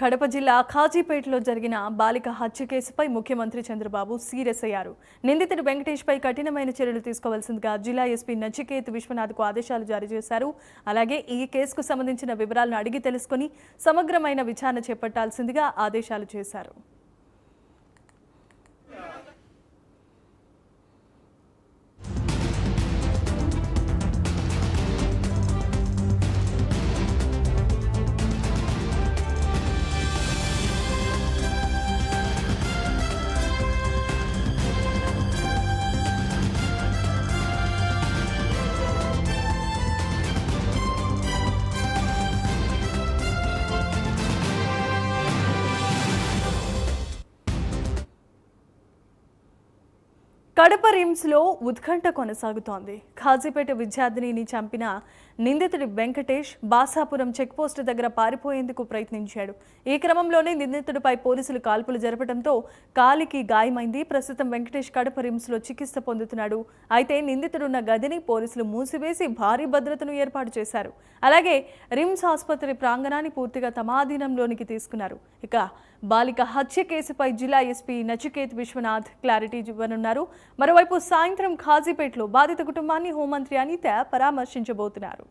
కడప జిల్లా ఖాజీపేటలో జరిగిన బాలిక హత్య కేసుపై ముఖ్యమంత్రి చంద్రబాబు సీరియస్ అయ్యారు. నిందితుడు వెంకటేష్పై కఠినమైన చర్యలు తీసుకోవాల్సిందిగా జిల్లా ఎస్పీ నచికేత్ విశ్వనాథ్కు ఆదేశాలు జారీ చేశారు. అలాగే ఈ కేసుకు సంబంధించిన వివరాలను అడిగి తెలుసుకుని సమగ్రమైన విచారణ చేపట్టాల్సిందిగా ఆదేశాలు చేశారు. కడప రిమ్స్లో ఉత్కంఠ కొనసాగుతోంది. ఖాజీపేట విద్యార్థినిని చంపిన నిందితుడి వెంకటేష్ బాసాపురం చెక్పోస్ట్ దగ్గర పారిపోయేందుకు ప్రయత్నించాడు. ఈ క్రమంలోనే నిందితుడిపై పోలీసులు కాల్పులు జరపడంతో కాలికి గాయమైంది. ప్రస్తుతం వెంకటేష్ కడప రిమ్స్లో చికిత్స పొందుతున్నాడు. అయితే నిందితుడున్న గదిని పోలీసులు మూసివేసి భారీ భద్రతను ఏర్పాటు చేశారు. అలాగే రిమ్స్ ఆసుపత్రి ప్రాంగణాన్ని పూర్తిగా తమ ఆధీనంలోనికి తీసుకున్నారు. ఇక బాలిక హత్య కేసుపై జిల్లా ఎస్పీ నచికేత్ విశ్వనాథ్ క్లారిటీ ఇవ్వనున్నారు. మరోవైపు సాయంత్రం ఖాజీపేటలో బాధిత కుటుంబాన్ని హోంమంత్రి అనిత పరామర్శించబోతున్నారు.